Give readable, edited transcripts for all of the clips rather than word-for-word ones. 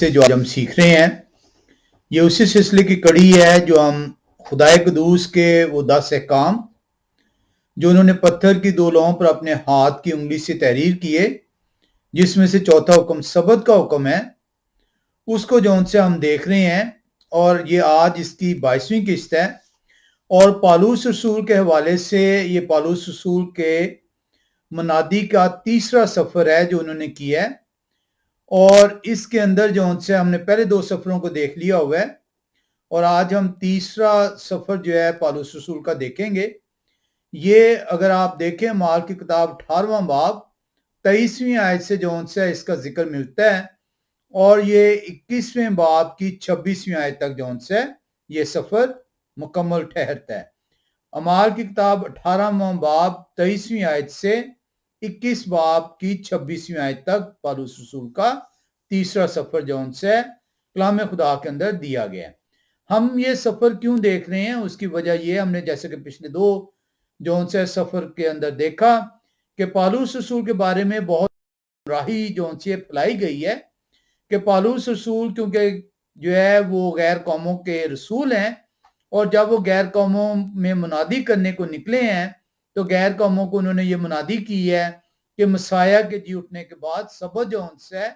سے جو آج ہم سیکھ رہے ہیں یہ اسی سلسلے کی کڑی ہے جو ہم خدائے قدوس کے وہ 10 احکام جو انہوں نے پتھر کی 2 لوہوں پر اپنے ہاتھ کی انگلی سے تحریر کیے، جس میں سے چوتھا حکم سبت کا حکم ہے، اس کو جو ان سے ہم دیکھ رہے ہیں، اور یہ آج اس کی 22ویں قسط ہے۔ اور پالوس رسول کے حوالے سے یہ پالوس رسول کے منادی کا تیسرا سفر ہے جو انہوں نے کیا ہے، اور اس کے اندر جو ان سے ہم نے پہلے 2 سفروں کو دیکھ لیا ہوا ہے، اور آج ہم تیسرا سفر جو ہے پالوس رسول کا دیکھیں گے۔ یہ اگر آپ دیکھیں مال کی کتاب 18واں باب 23ویں آیت سے جو ان سے اس کا ذکر ملتا ہے، اور یہ 21ویں باب کی 26ویں آیت تک جو ان سے یہ سفر مکمل ٹھہرتا ہے۔ اعمال کی کتاب 18واں باب 23ویں آیت سے 21 باب کی 26ویں آیت تک پالوس رسول کا تیسرا سفر جو ان سے کلام خدا کے اندر دیا گیا ہے۔ ہم یہ سفر کیوں دیکھ رہے ہیں؟ اس کی وجہ یہ ہم نے جیسے کہ پچھلے 2 جو ان سے سفر کے اندر دیکھا کہ پالوس رسول کے بارے میں بہت گمراہی جو ان سے پھیلائی گئی ہے کہ پالوس رسول کیونکہ جو ہے وہ غیر قوموں کے رسول ہیں، اور جب وہ غیر قوموں میں منادی کرنے کو نکلے ہیں تو غیر قوموں کو انہوں نے یہ منادی کی ہے کہ مسیح کے جی اٹھنے کے بعد سبت جو ان سے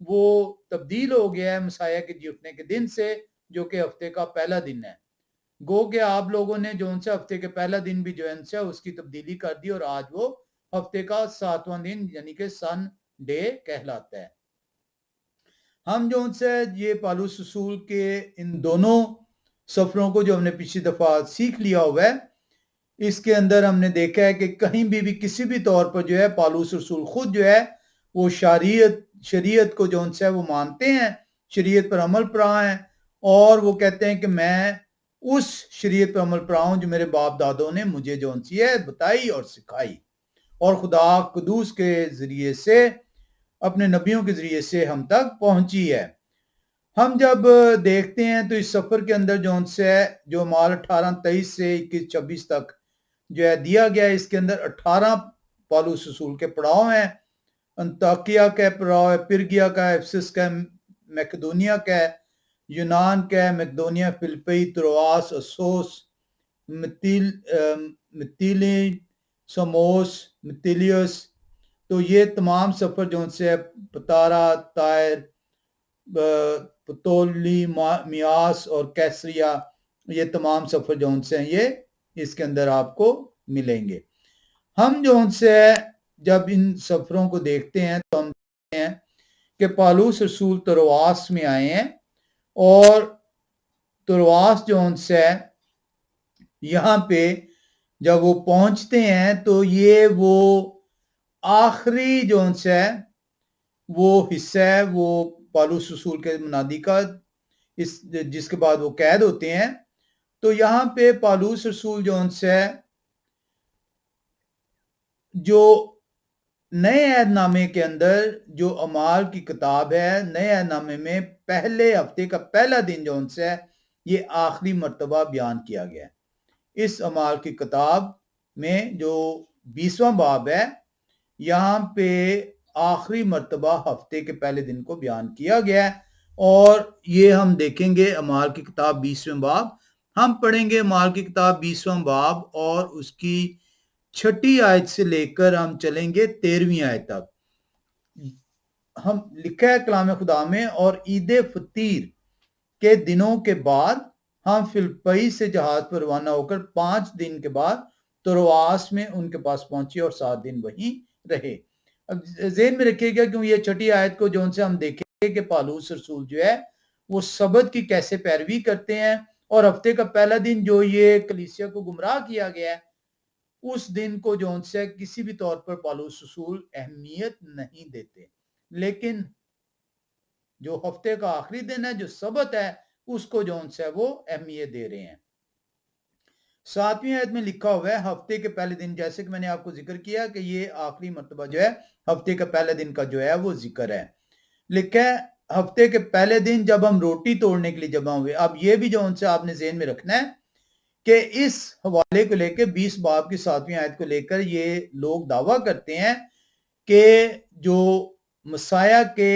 وہ تبدیل ہو گیا ہے مسیح کے جی اٹھنے کے دن سے، جو کہ ہفتے کا پہلا دن ہے۔ گو کہ آپ لوگوں نے جو ان سے ہفتے کے پہلا دن بھی جو ان سے اس کی تبدیلی کر دی، اور آج وہ ہفتے کا 7واں دن یعنی کہ سن ڈے کہلاتا ہے۔ ہم جو ان سے یہ پالوس رسول کے ان دونوں سفروں کو جو ہم نے پچھلی دفعہ سیکھ لیا ہوا ہے، اس کے اندر ہم نے دیکھا ہے کہ کہیں بھی کسی بھی طور پر جو ہے پالوس رسول خود جو ہے وہ شریعت کو جو ان سے وہ مانتے ہیں، شریعت پر عمل پیرا ہیں، اور وہ کہتے ہیں کہ میں اس شریعت پر عمل پیرا ہوں جو میرے باپ دادوں نے مجھے جو ان سے بتائی اور سکھائی، اور خدا قدوس کے ذریعے سے اپنے نبیوں کے ذریعے سے ہم تک پہنچی ہے۔ ہم جب دیکھتے ہیں تو اس سفر کے اندر جو ان سے جو مال 18:23 سے 21:26 تک جو ہے دیا گیا ہے، اس کے اندر 18 پالوس رسول کے پڑاؤ ہیں۔ انطاکیہ کا پڑاؤ ہے، پرگیا کا ہے، افسس کا ہے، میکدونیا کا ہے، یونان کا ہے، میکدونیا، فلپی، ترواس، اسوس، متیلین، سموس، متیلیوس۔ تو یہ تمام سفر جو ان سے پتارا، تائر، پتولی، میاس اور کیسریا، یہ تمام سفر جو ان سے ہیں یہ اس کے اندر آپ کو ملیں گے۔ ہم جو ان سے جب ان سفروں کو دیکھتے ہیں تو ہم دیکھتے ہیں کہ پالوس رسول ترواس میں آئے ہیں، اور ترواس جو ان سے یہاں پہ جب وہ پہنچتے ہیں تو یہ وہ آخری جو ان سے وہ حصہ ہے وہ پالوس رسول کے منادی کا، جس کے بعد وہ قید ہوتے ہیں۔ تو یہاں پہ پالوس رسول جو ان سے جو نئے عہد نامے کے اندر جو اعمال کی کتاب ہے، نئے عہد نامے میں پہلے ہفتے کا پہلا دن جو ان سے یہ آخری مرتبہ بیان کیا گیا ہے۔ اس اعمال کی کتاب میں جو 20واں باب ہے، یہاں پہ آخری مرتبہ ہفتے کے پہلے دن کو بیان کیا گیا ہے، اور یہ ہم دیکھیں گے اعمال کی کتاب 20واں باب۔ ہم پڑھیں گے اعمال کی کتاب 20واں باب اور اس کی 6 آیت سے لے کر ہم چلیں گے 13ویں آیت تک۔ ہم لکھا ہے کلام خدا میں، اور عید فطیر کے دنوں کے بعد ہم فلپی سے جہاز پر روانہ ہو کر 5 دن کے بعد ترواس میں ان کے پاس پہنچے اور 7 دن وہیں رہے۔ اب ذہن میں رکھیے گا کیوں یہ 6 آیت کو جو ان سے ہم دیکھیں گے کہ پالوس رسول جو ہے وہ سبت کی کیسے پیروی کرتے ہیں، اور ہفتے کا پہلا دن جو یہ کلیسیا کو گمراہ کیا گیا ہے اس دن کو جو ان سے کسی بھی طور پر پالوس رسول اہمیت نہیں دیتے، لیکن جو ہفتے کا آخری دن ہے جو سبت ہے اس کو جو ان سے وہ اہمیت دے رہے ہیں۔ 7ویں آیت میں لکھا ہوا ہے ہفتے کے پہلے دن، جیسے کہ میں نے آپ کو ذکر کیا کہ یہ آخری مرتبہ جو ہے ہفتے کا پہلے دن کا جو ہے وہ ذکر ہے۔ لکھا ہے ہفتے کے پہلے دن جب ہم روٹی توڑنے کے لیے جمع ہوئے۔ اب یہ بھی جو ان سے آپ نے ذہن میں رکھنا ہے کہ اس حوالے کو لے کے 20 باب کی 7ویں آیت کو لے کر یہ لوگ دعویٰ کرتے ہیں کہ جو مسیح کے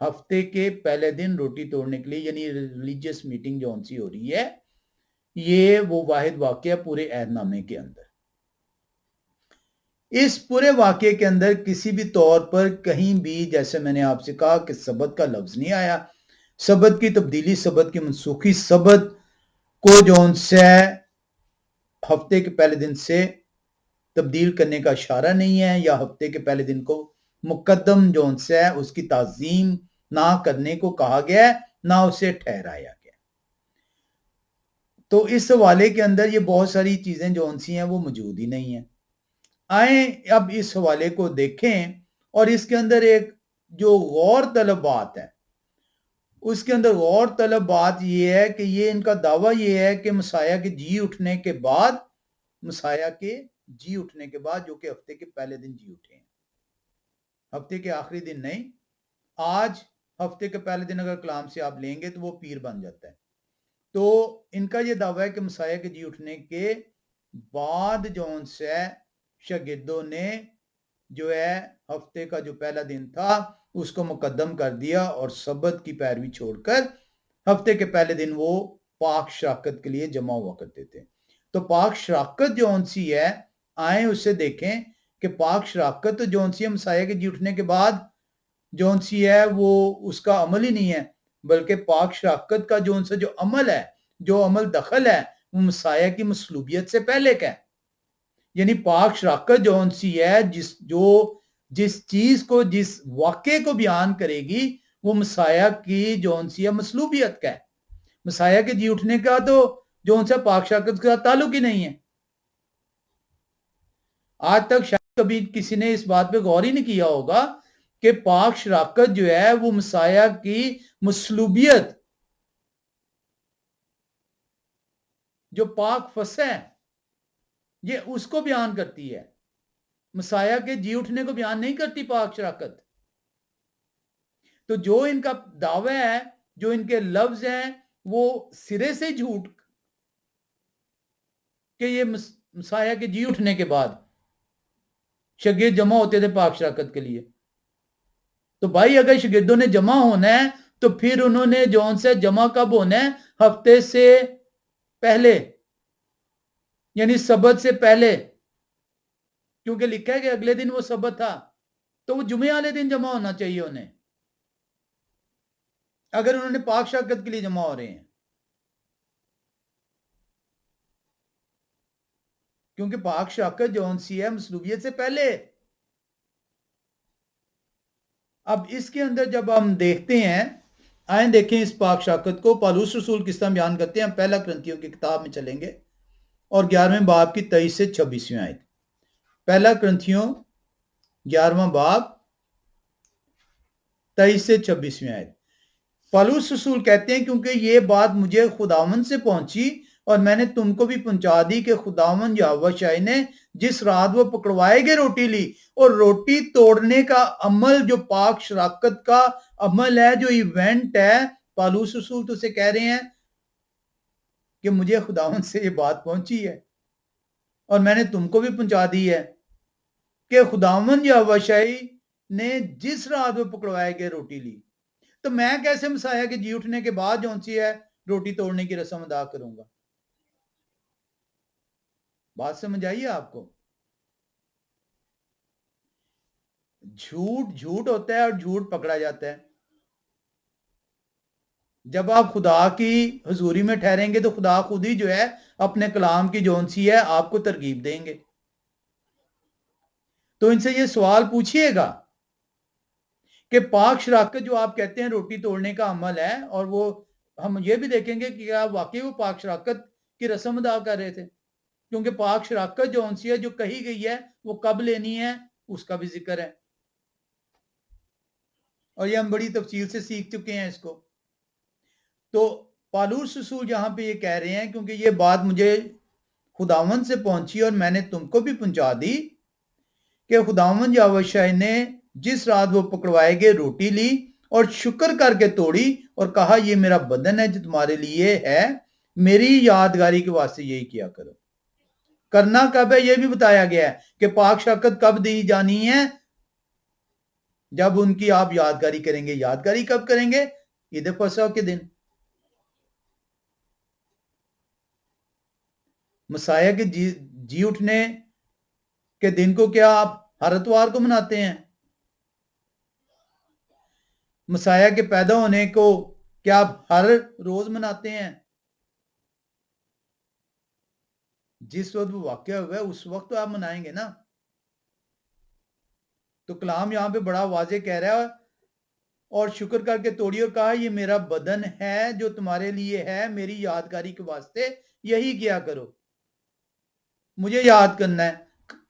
ہفتے کے پہلے دن روٹی توڑنے کے لیے یعنی ریلیجیس میٹنگ جو سی ہو رہی ہے، یہ وہ واحد واقعہ پورے عہد نامے کے اندر۔ اس پورے واقعے کے اندر کسی بھی طور پر کہیں بھی، جیسے میں نے آپ سے کہا کہ سبت کا لفظ نہیں آیا، سبت کی تبدیلی، سبت کی منسوخی، سبت کو جون سے ہفتے کے پہلے دن سے تبدیل کرنے کا اشارہ نہیں ہے، یا ہفتے کے پہلے دن کو مقدم جون سے اس کی تعظیم نہ کرنے کو کہا گیا ہے، نہ اسے ٹھہرایا گیا۔ تو اس حوالے کے اندر یہ بہت ساری چیزیں جون سی ہیں وہ موجود ہی نہیں ہیں۔ آئیں اب اس حوالے کو دیکھیں، اور اس کے اندر ایک جو غور طلب بات ہے، اس کے اندر غور طلب بات یہ ہے کہ یہ ان کا دعویٰ یہ ہے کہ مسیح کے جی اٹھنے کے بعد، مسیح کے جی اٹھنے کے بعد، جو کہ ہفتے کے پہلے دن جی اٹھے ہیں، ہفتے کے آخری دن نہیں، آج ہفتے کے پہلے دن اگر کلام سے آپ لیں گے تو وہ پیر بن جاتا ہے۔ تو ان کا یہ دعویٰ ہے کہ مسیح کے جی اٹھنے کے بعد جون سے شاگردوں نے جو ہے ہفتے کا جو پہلا دن تھا اس کو مقدم کر دیا، اور سبت کی پیروی چھوڑ کر ہفتے کے پہلے دن وہ پاک شراکت کے لیے جمع ہوا کرتے تھے۔ تو پاک شراکت جون سی ہے، آئیں اسے دیکھیں کہ پاک شراکت جون سی ہے مسیح کے جی اٹھنے کے بعد جون سی ہے وہ اس کا عمل ہی نہیں ہے، بلکہ پاک شراکت کا جون سے جو عمل ہے، جو عمل دخل ہے، وہ مسیح کی مصلوبیت سے پہلے کا ہے۔ یعنی پاک شراکت جون سی ہے جس چیز کو، جس واقعے کو بیان کرے گی، وہ مسیح کی جون سی ہے مصلوبیت کا ہے۔ مسیح کے جی اٹھنے کا تو جون سے پاک شراکت کا تعلق ہی نہیں ہے۔ آج تک شاید کبھی کسی نے اس بات پہ غور ہی نہیں کیا ہوگا کہ پاک شراکت جو ہے وہ مسیح کی مصلوبیت، جو پاک فسح ہے، یہ اس کو بیان کرتی ہے، مسیح کے جی اٹھنے کو بیان نہیں کرتی پاک شراکت۔ تو جو ان کا دعویٰ ہے، جو ان کے لفظ ہیں، وہ سرے سے جھوٹ کہ یہ مسیح کے جی اٹھنے کے بعد شاگرد جمع ہوتے تھے پاک شراکت کے لیے۔ تو بھائی اگر شاگردوں نے جمع ہونا ہے تو پھر انہوں نے جون سے جمع کب ہونا ہے؟ ہفتے سے پہلے، یعنی سبت سے پہلے، کیونکہ لکھا ہے کہ اگلے دن وہ سبت تھا، تو وہ جمعے والے دن جمع ہونا چاہیے انہیں، اگر انہوں نے پاک شراکت کے لیے جمع ہو رہے ہیں، کیونکہ پاک شراکت جون سی ہے مصلوبیت سے پہلے۔ اب اس کے اندر جب ہم دیکھتے ہیں، آئیں دیکھیں اس پاک شراکت کو پالوس رسول کس طرح بیان کرتے ہیں۔ ہم پہلا کرنتھیوں کی کتاب میں چلیں گے اور 11ویں باب کی 23 سے 26ویں آیت۔ پہلا کرنتھیوں 11واں باب 23 سے 26ویں آیت۔ پالوس رسول کہتے ہیں کیونکہ یہ بات مجھے خداوند سے پہنچی اور میں نے تم کو بھی پہنچا دی کہ خداوند یہوہ شاہی نے جس رات وہ پکڑوائے گئے روٹی لی، اور روٹی توڑنے کا عمل جو پاک شراکت کا عمل ہے، جو ایونٹ ہے، پالوس رسول تو اسے کہہ رہے ہیں کہ مجھے خداوند سے یہ بات پہنچی ہے اور میں نے تم کو بھی پہنچا دی ہے کہ خداوند یہوہ شاہی نے جس رات وہ پکڑوائے گئے روٹی لی، تو میں کیسے مسیح کے جی اٹھنے کے بعد جون سی ہے روٹی توڑنے کی رسم ادا کروں گا؟ بات سمجھ آئیے آپ کو؟ جھوٹ ہوتا ہے اور جھوٹ پکڑا جاتا ہے۔ جب آپ خدا کی حضوری میں ٹھہریں گے تو خدا خود ہی جو ہے اپنے کلام کی جون سی ہے آپ کو ترغیب دیں گے۔ تو ان سے یہ سوال پوچھئے گا کہ پاک شراکت جو آپ کہتے ہیں روٹی توڑنے کا عمل ہے، اور وہ ہم یہ بھی دیکھیں گے کہ کیا واقعی وہ پاک شراکت کی رسم ادا کر رہے تھے، کیونکہ پاک شراکت جو انسی ہے جو کہی گئی ہے وہ کب لینی ہے اس کا بھی ذکر ہے، اور یہ ہم بڑی تفصیل سے سیکھ چکے ہیں اس کو۔ تو پالوس رسول جہاں پہ یہ کہہ رہے ہیں کیونکہ یہ بات مجھے خداوند سے پہنچی اور میں نے تم کو بھی پہنچا دی کہ خداوند یہوہ شاہی نے جس رات وہ پکڑوائے گئے روٹی لی اور شکر کر کے توڑی اور کہا یہ میرا بدن ہے جو تمہارے لیے ہے، میری یادگاری کے واسطے یہی کیا کرو۔ کرنا کب ہے یہ بھی بتایا گیا ہے کہ پاک شراکت کب دی جانی ہے، جب ان کی آپ یادگاری کریں گے. یادگاری کب کریں گے؟ عید فصح کے دن. مسیح کے جی اٹھنے کے دن کو کیا آپ ہر اتوار کو مناتے ہیں؟ مسیح کے پیدا ہونے کو کیا آپ ہر روز مناتے ہیں؟ جس وقت وہ واقعہ ہوا ہے اس وقت تو آپ منائیں گے نا. تو کلام یہاں پہ بڑا واضح کہہ رہا ہے اور شکر کر کے توڑی اور کہا یہ میرا بدن ہے جو تمہارے لیے ہے, میری یادگاری کے واسطے یہی کیا کرو. مجھے یاد کرنا ہے.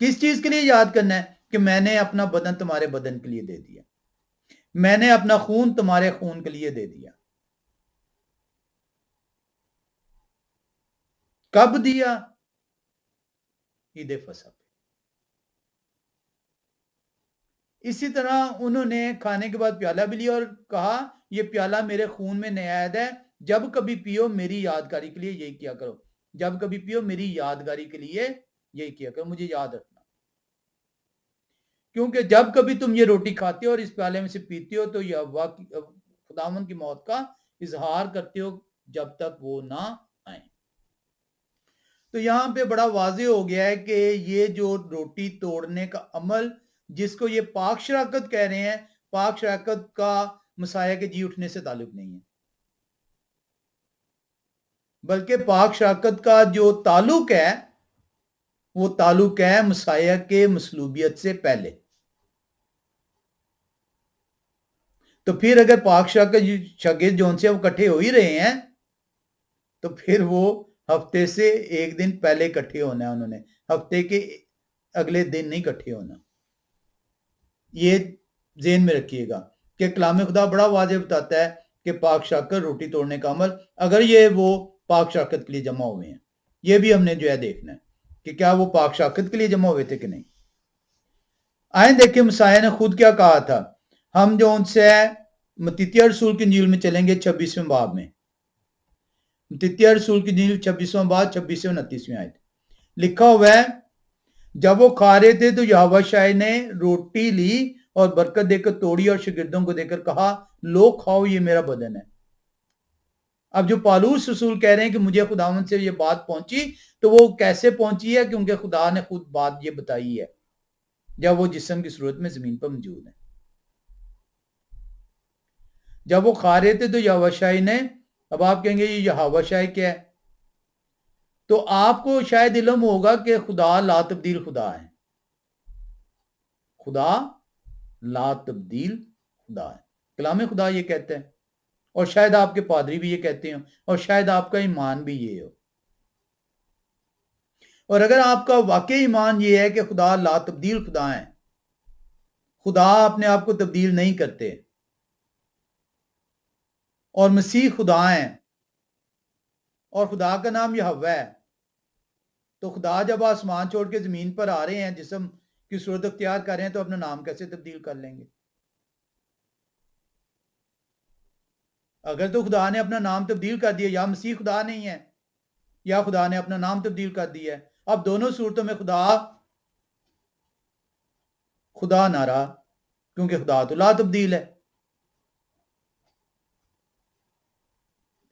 کس چیز کے لیے یاد کرنا ہے؟ کہ میں نے اپنا بدن تمہارے بدن کے لیے دے دیا, میں نے اپنا خون تمہارے خون کے لیے دے دیا. کب دیا؟ عید فصح پہ. اسی طرح انہوں نے کھانے کے بعد پیالہ بھی لیا اور کہا یہ پیالہ میرے خون میں نیا عہد ہے, جب کبھی پیو میری یادگاری کے لیے یہی کیا کرو. جب کبھی پیو میری یادگاری کے لیے یہی کیا کرو, مجھے یاد رکھنا. کیونکہ جب کبھی تم یہ روٹی کھاتے ہو اور اس پیالے میں سے پیتے ہو تو یہ خداوند کی موت کا اظہار کرتے ہو جب تک وہ نہ آئیں. تو یہاں پہ بڑا واضح ہو گیا ہے کہ یہ جو روٹی توڑنے کا عمل جس کو یہ پاک شراکت کہہ رہے ہیں, پاک شراکت کا مسیح کے جی اٹھنے سے تعلق نہیں ہے, بلکہ پاک شراکت کا جو تعلق ہے وہ تعلق ہے مسیح کے مصلوبیت سے پہلے. تو پھر اگر پاک شراکت شاگرد جون سے وہ اکٹھے ہو ہی رہے ہیں تو پھر وہ ہفتے سے ایک دن پہلے اکٹھے ہونا ہے, انہوں نے ہفتے کے اگلے دن نہیں اکٹھے ہونا. یہ ذہن میں رکھیے گا کہ کلام خدا بڑا واضح بتاتا ہے کہ پاک شاکر روٹی توڑنے کا عمل, اگر یہ وہ پاک شاکت کے لیے جمع ہوئے ہیں, یہ بھی ہم نے جو ہے دیکھنا ہے کہ کیا وہ پاک شاکت کے لیے جمع ہوئے تھے کہ نہیں. آئیں دیکھیں مسیح نے خود کیا کہا تھا. ہم جو ان سے متیتیہ رسول کی انجیل میں چلیں گے 26ویں باب میں. متیتیہ رسول کی انجیل 26واں باب 26 سے 29 آیت لکھا ہوا ہے, جب وہ کھا رہے تھے تو یہوہ شاہ نے روٹی لی اور برکت دے کر توڑی اور شاگردوں کو دے کر کہا لو کھاؤ یہ میرا بدن ہے. اب جو پالوس رسول کہہ رہے ہیں کہ مجھے خداوند سے یہ بات پہنچی, تو وہ کیسے پہنچی ہے؟ کیونکہ خدا نے خود بات یہ بتائی ہے جب وہ جسم کی صورت میں زمین پر موجود ہے. جب وہ کھا رہے تھے تو یہوہ شاہ نے, اب آپ کہیں گے یہ یہوہ شاہ کیا ہے, تو آپ کو شاید علم ہوگا کہ خدا لا تبدیل خدا ہے. خدا لا تبدیل خدا ہے, کلام خدا یہ کہتا ہے, اور شاید آپ کے پادری بھی یہ کہتے ہیں, اور شاید آپ کا ایمان بھی یہ ہو. اور اگر آپ کا واقعی ایمان یہ ہے کہ خدا لا تبدیل خدا ہے, خدا اپنے آپ کو تبدیل نہیں کرتے, اور مسیح خدا ہیں, اور خدا کا نام یہوہ ہے, تو خدا جب آسمان چھوڑ کے زمین پر آ رہے ہیں, جسم کی صورت اختیار کر رہے ہیں, تو اپنا نام کیسے تبدیل کر لیں گے؟ اگر تو خدا نے اپنا نام تبدیل کر دیا, یا مسیح خدا نہیں ہے یا خدا نے اپنا نام تبدیل کر دیا ہے, اب دونوں صورتوں میں خدا نہ رہا, کیونکہ خدا تو لا تبدیل ہے.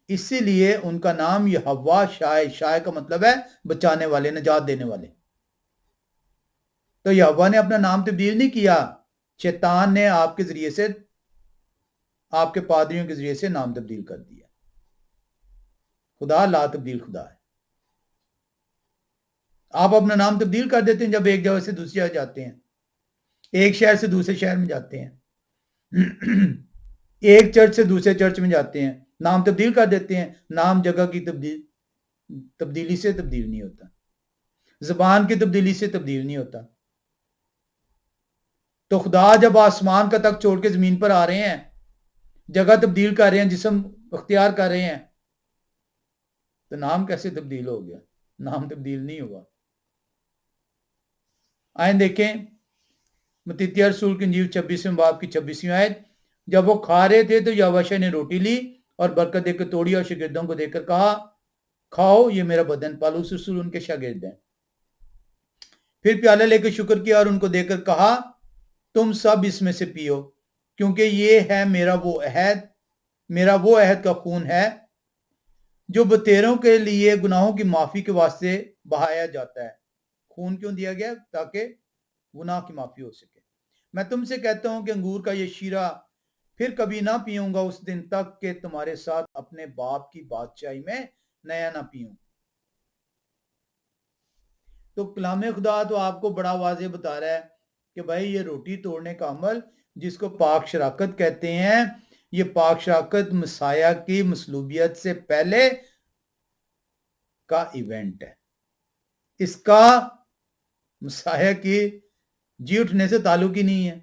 اسی لیے ان کا نام یہوہ شاہ, شاہ کا مطلب ہے بچانے والے, نجات دینے والے. تو یہوہ نے اپنا نام تبدیل نہیں کیا, شیطان نے آپ کے ذریعے سے, آپ کے پادریوں کے ذریعے سے نام تبدیل کر دیا. خدا لا تبدیل خدا ہے. آپ اپنا نام تبدیل کر دیتے ہیں جب ایک جگہ سے دوسری جگہ جاتے ہیں, ایک شہر سے دوسرے شہر میں جاتے ہیں, ایک چرچ سے دوسرے چرچ میں جاتے ہیں, نام تبدیل کر دیتے ہیں. نام جگہ کی تبدیلی سے تبدیل نہیں ہوتا, زبان کی تبدیلی سے تبدیل نہیں ہوتا. تو خدا جب آسمان کا تخت چھوڑ کے زمین پر آ رہے ہیں, جگہ تبدیل کر رہے ہیں, جسم اختیار کر رہے ہیں, تو نام کیسے تبدیل ہو گیا؟ نام تبدیل نہیں ہوا. آئیں دیکھیں متیتیہ رسول کی انجیل 26ویں باب کی 26ویں آیت, جب وہ کھا رہے تھے تو یہوہ شاہ نے روٹی لی اور برکت دے کر توڑی اور شاگردوں کو دے کر کہا کھاؤ یہ میرا بدن. پالوس رسول ان کے شاگرد ہیں. پھر پیالہ لے کے شکر کیا اور ان کو دے کر کہا تم سب اس میں سے پیو, کیونکہ یہ ہے میرا وہ عہد کا خون ہے جو بتیروں کے لیے گناہوں کی معافی کے واسطے بہایا جاتا ہے۔ خون کیوں دیا گیا؟ تاکہ گناہ کی معافی ہو سکے۔ میں تم سے کہتا ہوں کہ انگور کا یہ شیرہ پھر کبھی نہ پیوں گا اس دن تک کہ تمہارے ساتھ اپنے باپ کی بادشاہی میں نیا نہ پیوں۔ تو کلام خدا تو آپ کو بڑا واضح بتا رہا ہے کہ بھائی یہ روٹی توڑنے کا عمل جس کو پاک شراکت کہتے ہیں، یہ پاک شراکت مسیح کی مصلوبیت سے پہلے کا ایونٹ ہے۔ اس کا مسیح کی جی اٹھنے سے تعلق ہی نہیں ہے۔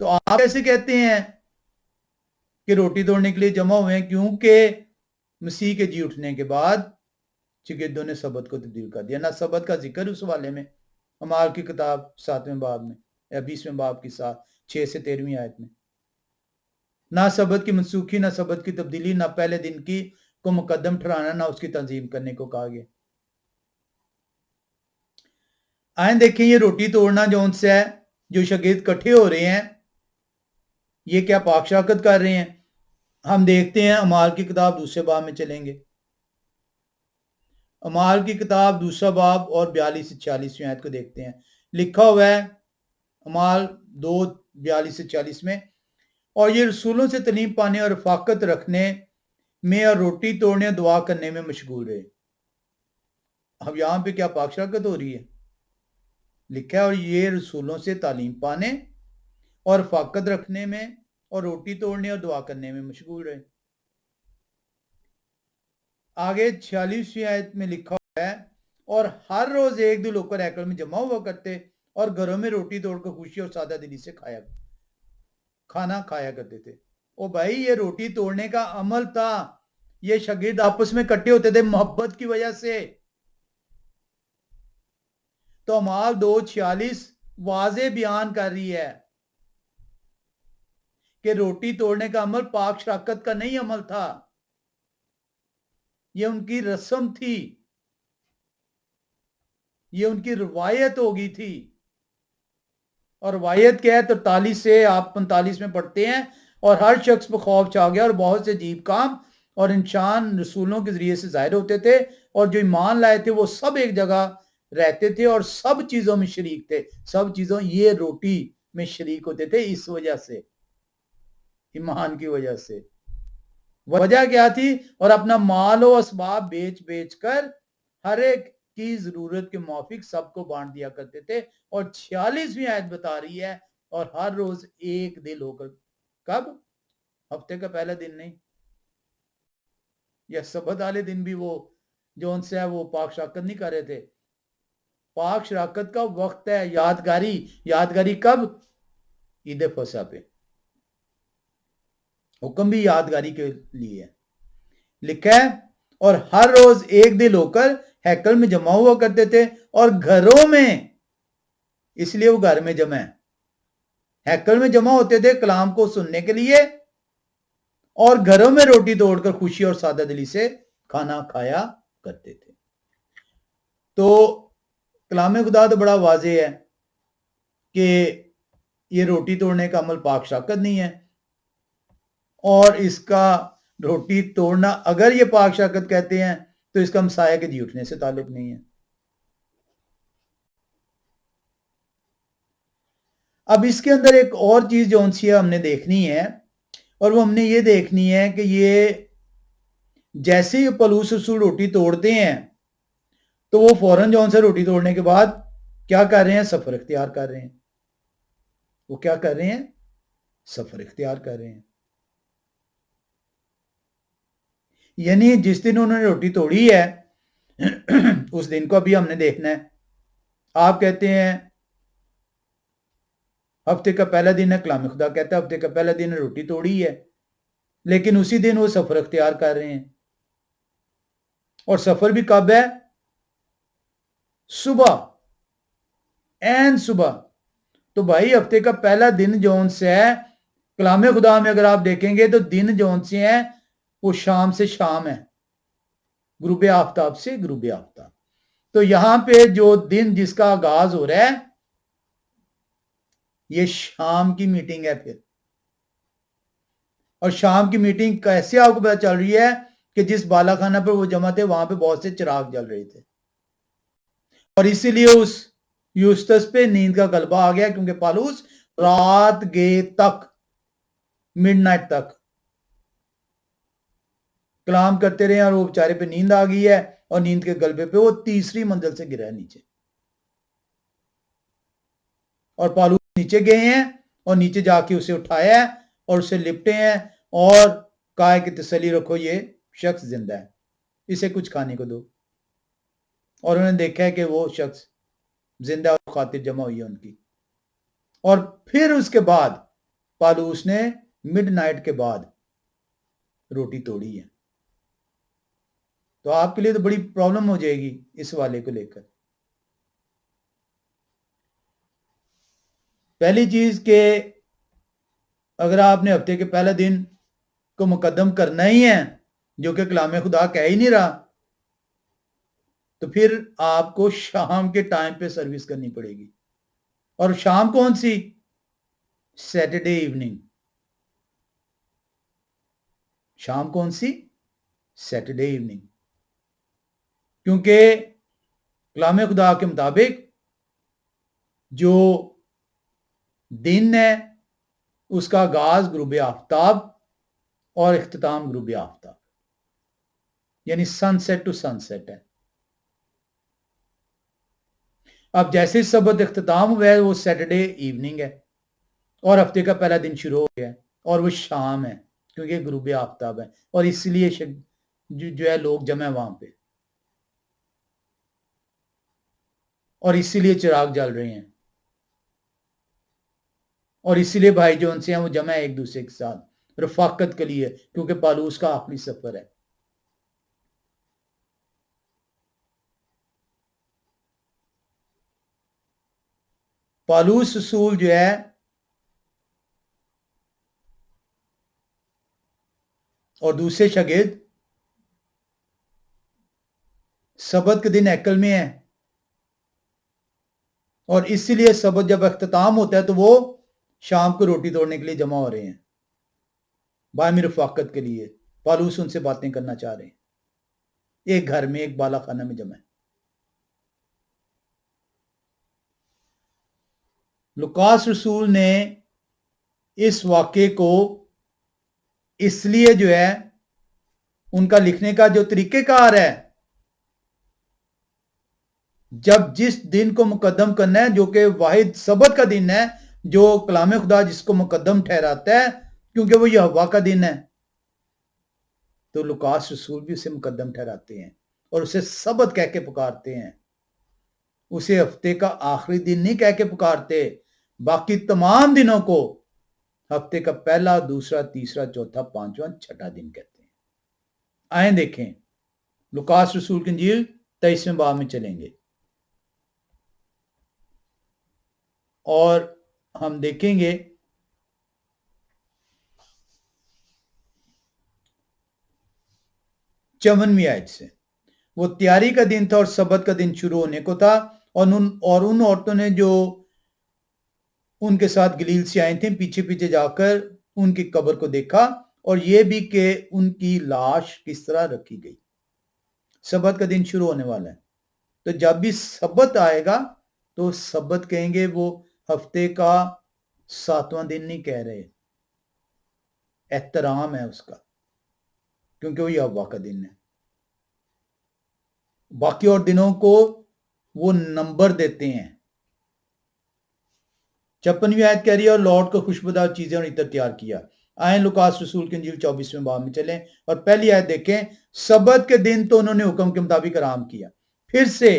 تو آپ کیسے کہتے ہیں کہ روٹی توڑنے کے لیے جمع ہوئے ہیں؟ کیونکہ مسیح کے جی اٹھنے کے بعد شاگردوں نے سبت کو تبدیل کر دیا۔ نہ سبت کا ذکر اس حوالے میں اعمال کی کتاب 7ویں باب میں یا 20ویں باب کی 6 سے 13ویں آیت میں، نہ سبت کی منسوخی، نہ سبت کی تبدیلی، نہ پہلے دن کی کو مقدم ٹھہرانا، نہ اس کی تنظیم کرنے کو کہا گیا۔ آئیں دیکھیں یہ روٹی توڑنا جون سے ہے، جو شاگرد کٹھے ہو رہے ہیں، یہ کیا پاک شراکت کر رہے ہیں؟ ہم دیکھتے ہیں اعمال کی کتاب 2 باب میں چلیں گے۔ اعمال کی کتاب 2 باب اور 42 سے 46ویں آیت کو دیکھتے ہیں۔ لکھا ہوا ہے اعمال 2 42 سے 46 میں، اور یہ رسولوں سے تعلیم پانے اور رفاقت رکھنے میں اور روٹی توڑنے اور دعا کرنے میں مشغول رہے۔ اب یہاں پہ کیا پاک شراکت ہو رہی ہے؟ لکھا ہے اور یہ رسولوں سے تعلیم پانے اور رفاقت رکھنے میں اور روٹی توڑنے اور دعا کرنے میں مشغول رہے۔ آگے 46ویں آیت میں لکھا ہوا ہے اور ہر روز ایک دو لوگ ہیکل میں جمع ہوا کرتے اور گھروں میں روٹی توڑ کر خوشی اور سادہ دلی سے کھانا کھایا کرتے تھے۔ او بھائی یہ روٹی توڑنے کا عمل تھا، یہ شاگرد آپس میں کٹھے ہوتے تھے محبت کی وجہ سے۔ تو اعمال 2:46 واضح بیان کر رہی ہے کہ روٹی توڑنے کا عمل پاک شراکت کا نہیں عمل تھا، یہ ان کی رسم تھی، یہ ان کی روایت ہو گئی تھی۔ اور روایت کیا ہے؟ 43 سے آپ 45 میں پڑھتے ہیں، اور ہر شخص پہ خوف چھا گیا اور بہت سے عجیب کام اور انسان رسولوں کے ذریعے سے ظاہر ہوتے تھے، اور جو ایمان لائے تھے وہ سب ایک جگہ رہتے تھے اور سب چیزوں میں شریک تھے۔ سب چیزوں یہ روٹی میں شریک ہوتے تھے، اس وجہ سے، ایمان کی وجہ سے۔ وجہ کیا تھی؟ اور اپنا مال و اسباب بیچ بیچ کر ہر ایک کی ضرورت کے موافق سب کو بانٹ دیا کرتے تھے۔ اور 46ویں آیت بتا رہی ہے اور ہر روز ایک دل ہو کر۔ کب؟ ہفتے کا پہلا دن نہیں، یا سبت والے دن بھی وہ جو ان سے ہے وہ پاک شراکت نہیں کر رہے تھے۔ پاک شراکت کا وقت ہے، یادگاری کب؟ عید فصح پہ۔ حکم بھی یادگاری کے لیے ہے۔ لکھا ہے اور ہر روز ایک دل ہو کر ہیکل میں جمع ہوا کرتے تھے اور گھروں میں، اس لیے وہ گھر میں جمع ہے، ہیکل میں جمع ہوتے تھے کلام کو سننے کے لیے، اور گھروں میں روٹی توڑ کر خوشی اور سادہ دلی سے کھانا کھایا کرتے تھے۔ تو کلام خدا تو بڑا واضح ہے کہ یہ روٹی توڑنے کا عمل پاک شراکت نہیں ہے، اور اس کا روٹی توڑنا اگر یہ پاک شراکت کہتے ہیں تو اس کا مسیح کے جی اٹھنے سے تعلق نہیں ہے۔ اب اس کے اندر ایک اور چیز جو سی ہم نے دیکھنی ہے، اور وہ ہم نے یہ دیکھنی ہے کہ یہ جیسے ہی پولس رسول روٹی توڑتے ہیں تو وہ فوراً جو سے روٹی توڑنے کے بعد کیا کر رہے ہیں؟ سفر اختیار کر رہے ہیں۔ وہ کیا کر رہے ہیں؟ سفر اختیار کر رہے ہیں۔ یعنی جس دن انہوں نے روٹی توڑی ہے اس دن کو ابھی ہم نے دیکھنا ہے۔ آپ کہتے ہیں ہفتے کا پہلا دن ہے، کلام خدا کہتا ہے ہفتے کا پہلا دن روٹی توڑی ہے، لیکن اسی دن وہ سفر اختیار کر رہے ہیں۔ اور سفر بھی کب ہے؟ صبح، این صبح۔ تو بھائی ہفتے کا پہلا دن جون سے ہے، کلام خدا میں اگر آپ دیکھیں گے تو دن جون سے ہیں وہ شام سے شام ہے، غروب آفتاب سے غروب آفتاب۔ تو یہاں پہ جو دن جس کا آغاز ہو رہا ہے یہ شام کی میٹنگ ہے۔ پھر اور شام کی میٹنگ کیسے آپ کو پتا چل رہی ہے کہ جس بالا خانہ پر وہ جمع تھے وہاں پہ بہت سے چراغ جل رہے تھے، اور اسی لیے اس یوسٹس پہ نیند کا غلبہ آ گیا، کیونکہ پالوس رات گئے تک، مڈ نائٹ تک کلام کرتے رہے، اور وہ بیچارے پہ نیند آ گئی ہے، اور نیند کے غلبے پہ وہ تیسری منزل سے گرا ہے نیچے، اور پالوس نیچے گئے ہیں اور نیچے جا کے اسے اٹھایا ہے اور اسے لپٹے ہیں اور کہا کہ تسلی رکھو، یہ شخص زندہ ہے، اسے کچھ کھانے کو دو، اور انہوں نے دیکھا ہے کہ وہ شخص زندہ اور خاطر جمع ہوئی ہے ان کی، اور پھر اس کے بعد پالوس نے مڈ نائٹ کے بعد روٹی توڑی ہے۔ تو آپ کے لیے تو بڑی پرابلم ہو جائے گی اس والے کو لے کر۔ پہلی چیز کہ اگر آپ نے ہفتے کے پہلا دن کو مقدم کرنا ہی ہے، جو کہ کلام خدا کہہ ہی نہیں رہا، تو پھر آپ کو شام کے ٹائم پہ سروس کرنی پڑے گی، اور شام کون سی؟ Saturday evening. شام کون سی؟ سیٹرڈے ایوننگ، کیونکہ کلام خدا کے مطابق جو دن ہے اس کا آغاز غروب آفتاب اور اختتام غروب آفتاب، یعنی سن سیٹ ٹو سن سیٹ ہے۔ اب جیسے سبت اختتام ہوا ہے وہ سیٹرڈے ایوننگ ہے، اور ہفتے کا پہلا دن شروع ہو گیا ہے، اور وہ شام ہے کیونکہ غروب آفتاب ہے، اور اس لیے جو ہے لوگ جمع ہے وہاں پہ، اور اسی لیے چراغ جل رہے ہیں، اور اسی لیے بھائی جو ان سے ہیں وہ جمع ہے ایک دوسرے کے ساتھ رفاقت کے لیے، کیونکہ پالوس کا آخری سفر ہے۔ پالوس رسول جو ہے اور دوسرے شاگرد سبت کے دن ہیکل میں ہیں، اور اسی لیے سبت جب اختتام ہوتا ہے تو وہ شام کو روٹی توڑنے کے لیے جمع ہو رہے ہیں، باہمی رفاقت کے لیے۔ پالوس ان سے باتیں کرنا چاہ رہے ہیں، ایک گھر میں، ایک بالا خانہ میں جمع ہے۔ لوکاس رسول نے اس واقعے کو اس لیے جو ہے ان کا لکھنے کا جو طریقہ کار ہے، جب جس دن کو مقدم کرنا ہے جو کہ واحد سبت کا دن ہے، جو کلام خدا جس کو مقدم ٹھہراتا ہے کیونکہ وہ یہوہ کا دن ہے، تو لوکاس رسول بھی اسے مقدم ٹھہراتے ہیں اور اسے سبت کہہ کے پکارتے ہیں، اسے ہفتے کا آخری دن نہیں کہہ کے پکارتے، باقی تمام دنوں کو ہفتے کا پہلا، دوسرا، تیسرا، چوتھا، پانچواں، چھٹا دن کہتے ہیں۔ آئیں دیکھیں لوکاس رسول کی انجیل 23ویں باب میں چلیں گے، اور ہم دیکھیں گے چونویں آیت سے۔ وہ تیاری کا دن تھا اور سبت کا دن شروع ہونے کو تھا، اور ان عورتوں نے جو ان کے ساتھ گلیل سے آئی تھیں پیچھے پیچھے جا کر ان کی قبر کو دیکھا، اور یہ بھی کہ ان کی لاش کس طرح رکھی گئی۔ سبت کا دن شروع ہونے والا ہے، تو جب بھی سبت آئے گا تو سبت کہیں گے، وہ ہفتے کا 7واں دن نہیں کہہ رہے، احترام ہے اس کا، کیونکہ وہ یہوہ کا دن ہے۔ باقی اور دنوں کو وہ نمبر دیتے ہیں۔ 56ویں آیت کہہ رہی ہے، اور لوٹ کو خوشبودار چیزیں اور عطر تیار کیا۔ آئیں لوکاس رسول کی انجیل 24ویں باب میں چلیں، اور پہلی آیت دیکھیں۔ سبت کے دن تو انہوں نے حکم کے مطابق آرام کیا۔ پھر سے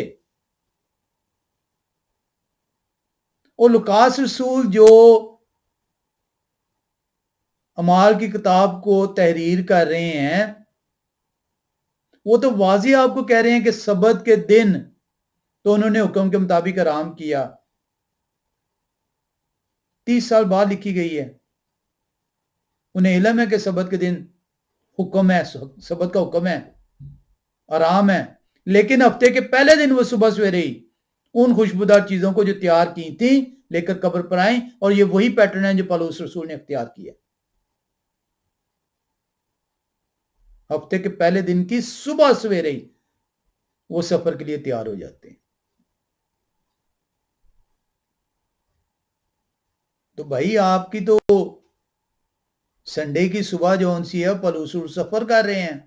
اور لوکاس رسول جو اعمال کی کتاب کو تحریر کر رہے ہیں، وہ تو واضح آپ کو کہہ رہے ہیں کہ سبت کے دن تو انہوں نے حکم کے مطابق آرام کیا۔ 30 سال بعد لکھی گئی ہے، انہیں علم ہے کہ سبت کے دن حکم ہے، سبت کا حکم ہے، آرام ہے، لیکن ہفتے کے پہلے دن وہ صبح سویرے ہی ان خوشبودار چیزوں کو جو تیار کی تھیں لے کر قبر پر آئیں، اور یہ وہی پیٹرن ہے جو پالوس رسول نے اختیار کیا۔ ہفتے کے پہلے دن کی صبح سویرے ہی وہ سفر کے لیے تیار ہو جاتے ہیں. تو بھائی آپ کی تو سنڈے کی صبح جو سی ہے پلوس سفر کر رہے ہیں،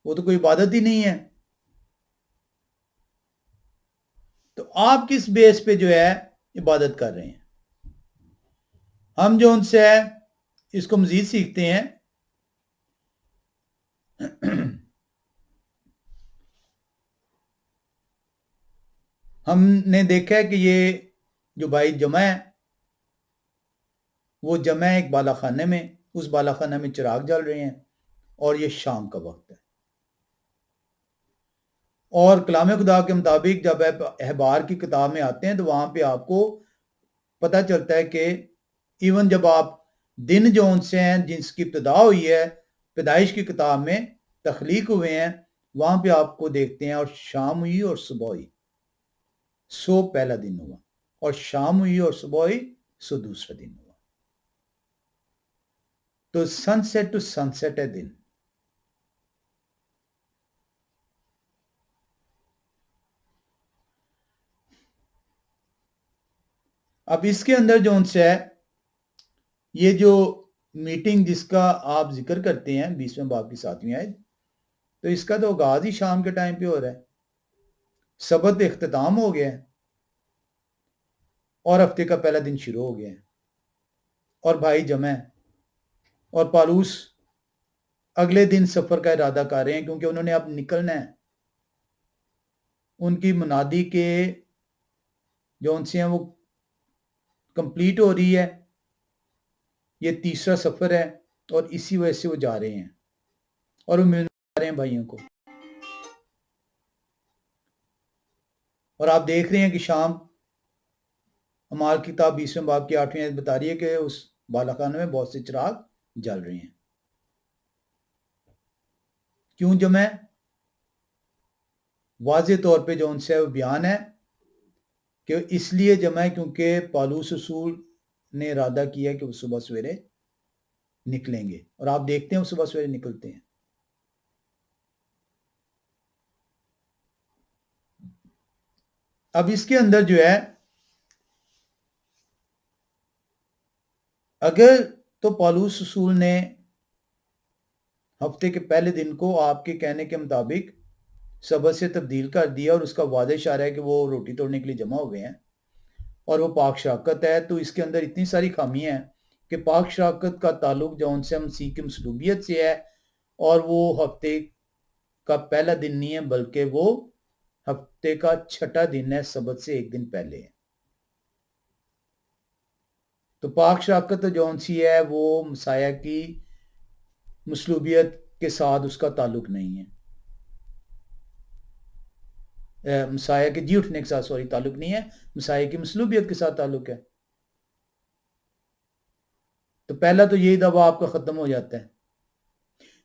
وہ تو کوئی عبادت ہی نہیں ہے. تو آپ کس بیس پہ جو ہے عبادت کر رہے ہیں؟ ہم جو ان سے ہے اس کو مزید سیکھتے ہیں. ہم نے دیکھا ہے کہ یہ جو بھائی جمع ہے وہ جمع ہے ایک بالا خانے میں، اس بالا خانے میں چراغ جل رہے ہیں اور یہ شام کا وقت ہے. اور کلام خدا کے مطابق جب احبار کی کتاب میں آتے ہیں تو وہاں پہ آپ کو پتہ چلتا ہے کہ ایون جب آپ دن جو ان سے ہیں جس کی ابتدا ہوئی ہے پیدائش کی کتاب میں تخلیق ہوئے ہیں، وہاں پہ آپ کو دیکھتے ہیں اور شام ہوئی اور صبح ہوئی سو پہلا دن ہوا، اور شام ہوئی اور صبح ہوئی سو دوسرا دن ہوا. تو سن سیٹ ٹو سن سیٹ ہے دن. اب اس کے اندر جو ان سے ہے یہ جو میٹنگ جس کا آپ ذکر کرتے ہیں 20ویں باب کی 7ویں آیت، تو اس کا تو آغاز ہی شام کے ٹائم پہ ہو رہا ہے. سبت اختتام ہو گیا ہے اور ہفتے کا پہلا دن شروع ہو گیا ہے اور بھائی جمع ہے اور پالوس اگلے دن سفر کا ارادہ کر رہے ہیں کیونکہ انہوں نے اب نکلنا ہے. ان کی منادی کے جو ان سے ہیں وہ کمپلیٹ ہو رہی ہے، یہ تیسرا سفر ہے اور اسی وجہ سے وہ جا رہے ہیں اور وہ ملنے جا رہے ہیں بھائیوں کو. اور آپ دیکھ رہے ہیں کہ شام اعمال کی کتاب 20ویں باب کی 8ویں آیت بتا رہی ہے کہ اس بالا خانے میں بہت سے چراغ جل رہے ہیں. کیوں جمع ہے؟ واضح طور پہ جو ان سے وہ بیان ہے کہ اس لیے جمع ہے کیونکہ پالوس رسول نے ارادہ کیا کہ وہ صبح سویرے نکلیں گے، اور آپ دیکھتے ہیں وہ صبح سویرے نکلتے ہیں. اب اس کے اندر جو ہے اگر تو پالوس رسول نے ہفتے کے پہلے دن کو آپ کے کہنے کے مطابق سبت سے تبدیل کر دیا اور اس کا واضح اشارہ ہے کہ وہ روٹی توڑنے کے لیے جمع ہو گئے ہیں اور وہ پاک شراکت ہے، تو اس کے اندر اتنی ساری خامیاں ہیں کہ پاک شراکت کا تعلق جو ان سے مسیح کی مصلوبیت سے ہے اور وہ ہفتے کا پہلا دن نہیں ہے بلکہ وہ ہفتے کا چھٹا دن ہے، سبت سے ایک دن پہلے ہے. تو پاک شراکت جو ان سی ہے وہ مسیح کی مصلوبیت کے ساتھ اس کا تعلق نہیں ہے، مسیح کے جی اٹھنے کے ساتھ تعلق نہیں ہے، مسیح کی مصلوبیت کے ساتھ تعلق ہے. تو پہلا تو یہی دعویٰ آپ کا ختم ہو جاتا ہے.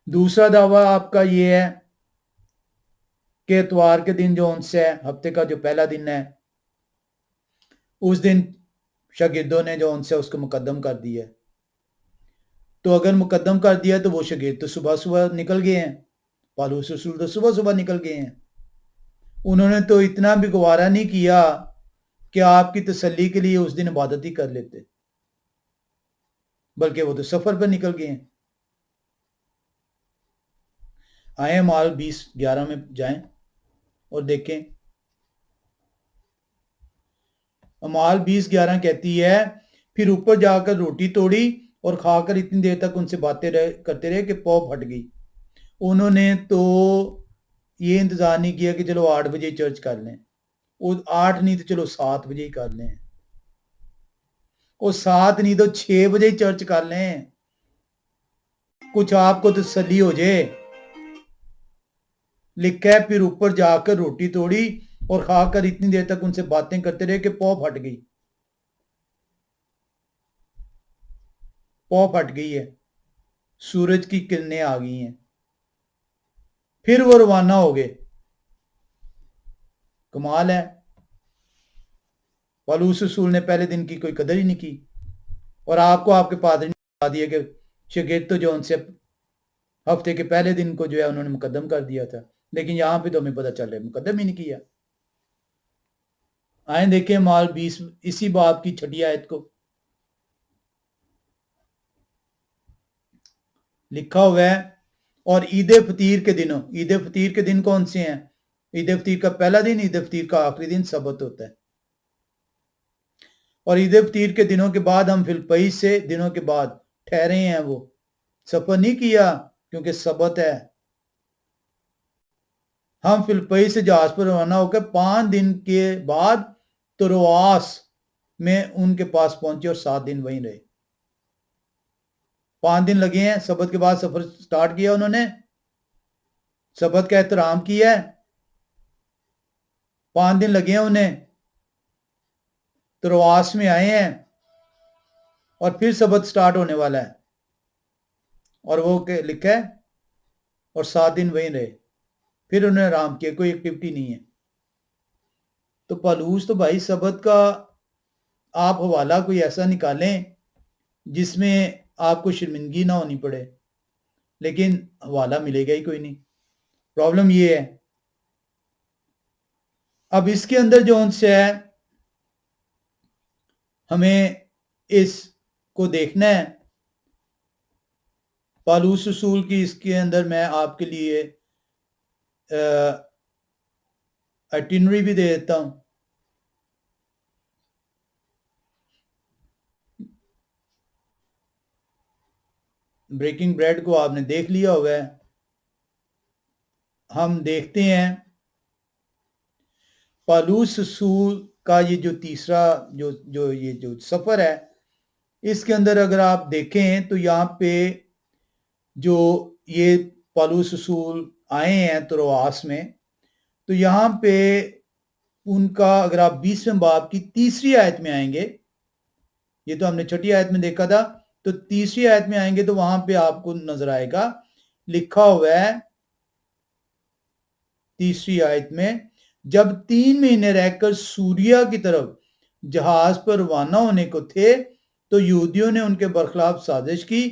دوسرا دعویٰ آپ کا یہ ہے کہ اتوار کے دن جو ان سے ہے ہفتے کا جو پہلا دن ہے اس دن شاگردوں نے جو ان سے اس کو مقدم کر دیا ہے. تو اگر مقدم کر دیا تو وہ شاگرد تو صبح صبح نکل گئے ہیں، پالوس رسول تو صبح صبح نکل گئے ہیں. انہوں نے تو اتنا بھی گوارا نہیں کیا کہ آپ کی تسلی کے لیے اس دن عبادت ہی کر لیتے، بلکہ وہ تو سفر پر نکل گئے ہیں. آئیں اعمال 20:11 میں جائیں اور دیکھیں. اعمال 20:11 کہتی ہے پھر اوپر جا کر روٹی توڑی اور کھا کر اتنی دیر تک ان سے باتیں کرتے رہے کہ پو پھٹ گئی. انہوں نے تو یہ انتظار نہیں کیا کہ چلو 8 بجے چرچ کر لیں، اور 8 نہیں تو چلو 7 بجے ہی کر لیں، اور 7 نہیں تو 6 بجے ہی چرچ کر لیں، کچھ آپ کو تسلی ہو جائے. لکھا ہے پھر اوپر جا کر روٹی توڑی اور کھا کر اتنی دیر تک ان سے باتیں کرتے رہے کہ پو پھٹ گئی. پو پھٹ گئی ہے، سورج کی کرنیں آ گئی ہیں. پھر وہ روانہ ہو گئے. کمال ہے، پالوس رسول نے پہلے دن کی کوئی قدر ہی نہیں کی، اور آپ کو آپ کے پادری نے بتا دیا کہ شاگرد تو جو ان سے ہفتے کے پہلے دن کو جو ہے انہوں نے مقدم کر دیا تھا، لیکن یہاں پہ تو ہمیں پتہ چل رہا ہے مقدم ہی نہیں کیا۔ آئیں دیکھیں مال 20 اسی باب کی 6 آیت کو لکھا ہوا ہے، اور عید فطیر کے دنوں، عید فطیر کے دن کون سے ہیں؟ عید فطیر کا پہلا دن، عید فطیر کا آخری دن سبت ہوتا ہے، اور عید فطیر کے دنوں کے بعد ہم فی الپئی سے دنوں کے بعد ٹھہرے ہیں، وہ سفر نہیں کیا کیونکہ سبت ہے۔ ہم فی الپئی سے جہاز پر روانہ ہو کر 5 دن کے بعد ترواس میں ان کے پاس پہنچے اور 7 دن وہیں رہے۔ 5 دن لگے ہیں، سبت کے بعد سفر سٹارٹ کیا انہوں نے، سبت کا احترام کیا ہے، 5 دن لگے ہیں انہیں، ترواس میں آئے ہیں، اور پھر سبت سٹارٹ ہونے والا ہے، اور وہ لکھا ہے اور 7 دن وہیں رہے، پھر انہوں نے آرام کیا، کوئی ایکٹیویٹی نہیں ہے۔ تو پالوس تو بھائی سبت کا آپ حوالہ کوئی ایسا نکالیں جس میں آپ کو شرمندگی نہ ہونی پڑے، لیکن حوالہ ملے گا ہی کوئی نہیں۔ پرابلم یہ ہے، اب اس کے اندر جو سے ہے ہمیں اس کو دیکھنا ہے۔ پالوس رسول کی اس کے اندر میں آپ کے لیے ایٹنری بھی دے دیتا ہوں۔ بریکنگ بریڈ کو آپ نے دیکھ لیا ہوگا ہے، ہم دیکھتے ہیں پالوس رسول کا یہ جو تیسرا جو سفر ہے، اس کے اندر اگر آپ دیکھیں تو یہاں پہ جو یہ پالوس رسول آئے ہیں ترواس میں، تو یہاں پہ ان کا اگر آپ 20ویں باب کی 3 آیت میں آئیں گے، یہ تو ہم نے 6 آیت میں دیکھا تھا، تو 3 آیت میں آئیں گے تو وہاں پہ آپ کو نظر آئے گا لکھا ہوا ہے 3 آیت میں، جب 3 مہینے رہ کر سوریا کی طرف جہاز پر روانہ ہونے کو تھے تو یہودیوں نے ان کے برخلاف سازش کی،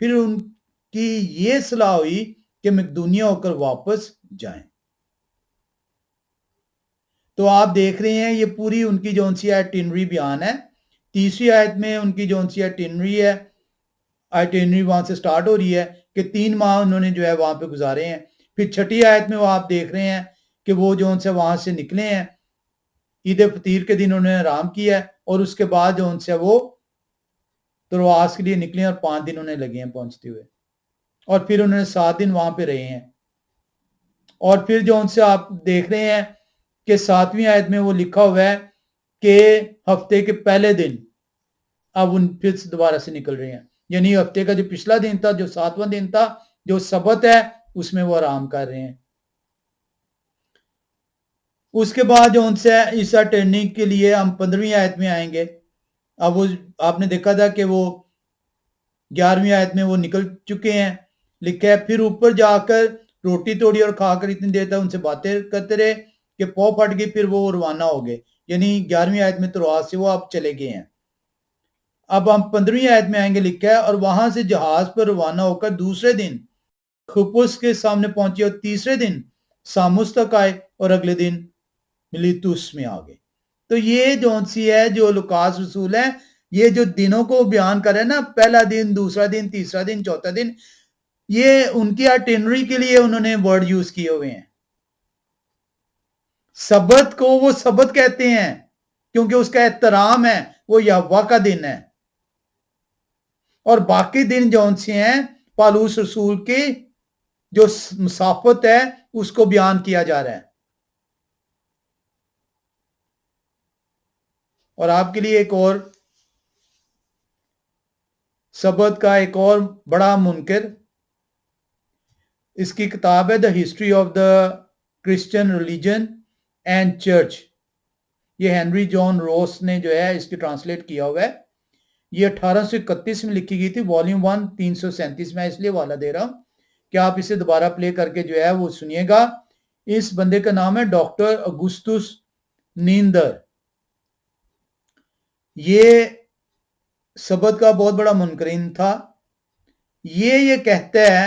پھر ان کی یہ صلاح ہوئی کہ مقدونیہ ہو کر واپس جائیں۔ تو آپ دیکھ رہے ہیں یہ پوری ان کی جون سی آئٹنری بیان ہے۔ 3 آیت میں ان کی جون سی آئٹنری ہے، آئٹنری وہاں سے سٹارٹ ہو رہی ہے کہ 3 ماہ انہوں نے جو ہے وہاں پہ گزارے ہیں، پھر 6 آیت میں وہ آپ دیکھ رہے ہیں کہ وہ جو ان سے وہاں سے نکلے ہیں، عید فطیر کے دن انہوں نے آرام کیا ہے، اور اس کے بعد جو ان سے وہ ترواس کے لیے نکلے اور 5 دن انہیں لگے ہیں پہنچتے ہوئے، اور پھر انہوں نے 7 دن وہاں پہ رہے ہیں، اور پھر جو ان سے آپ دیکھ رہے ہیں کہ 7ویں آیت میں وہ لکھا ہوا ہے کہ ہفتے کے پہلے دن اب ان پھر سے دوبارہ سے نکل رہے ہیں، یعنی ہفتے کا جو پچھلا دن تھا، جو 7واں دن تھا، جو سبت ہے، اس میں وہ آرام کر رہے ہیں۔ اس کے بعد جو ان سے عیسیٰ ٹرننگ کے لیے ہم 15ویں آیت میں آئیں گے۔ اب وہ آپ نے دیکھا تھا کہ وہ 11ویں آیت میں وہ نکل چکے ہیں، لکھا ہے پھر اوپر جا کر روٹی توڑی اور کھا کر اتنی دیر تک ان سے باتیں کرتے رہے کہ پو پھٹ گئی، پھر وہ روانہ ہو گئے، یعنی 11ویں آیت میں ترواس سے وہ اب چلے گئے ہیں۔ اب ہم 15ویں آیت میں آئیں گے، لکھا ہے اور وہاں سے جہاز پر روانہ ہو کر دوسرے دن خپس کے سامنے پہنچے، اور تیسرے دن ساموس تک آئے، اور اگلے دن ملیتوس میں آ گئے۔ تو یہ جون سی ہے جو لوکاس رسول ہے، یہ جو دنوں کو بیان کرے نا، پہلا دن، دوسرا دن، تیسرا دن، چوتھا دن، یہ ان کی آئٹنری کے لیے انہوں نے ورڈ یوز کیے ہوئے ہیں۔ سبت کو وہ سبت کہتے ہیں کیونکہ اس کا احترام ہے، وہ یہوہ کا دن ہے، اور باقی دن جون سے ہیں پالوس رسول کی جو مسافت ہے اس کو بیان کیا جا رہا ہے۔ اور آپ کے لیے ایک اور سبت کا ایک اور بڑا منکر، اس کی کتاب ہے the history of the Christian religion and church, یہ ہنری جان روس نے جو ہے اس کی ٹرانسلیٹ کیا ہوا ہے، یہ 1831 میں لکھی گئی تھی، والیوم 1 337 میں، اس لیے حوالہ دے رہا ہوں کہ آپ اسے دوبارہ پلے کر کے جو ہے وہ سنیے گا۔ اس بندے کا نام ہے ڈاکٹر اگسطس نیندر، یہ سبت کا بہت بڑا منکرین تھا۔ یہ کہتا ہے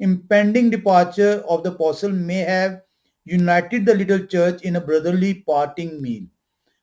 impending departure of the apostle may have united the little church in a brotherly parting meal।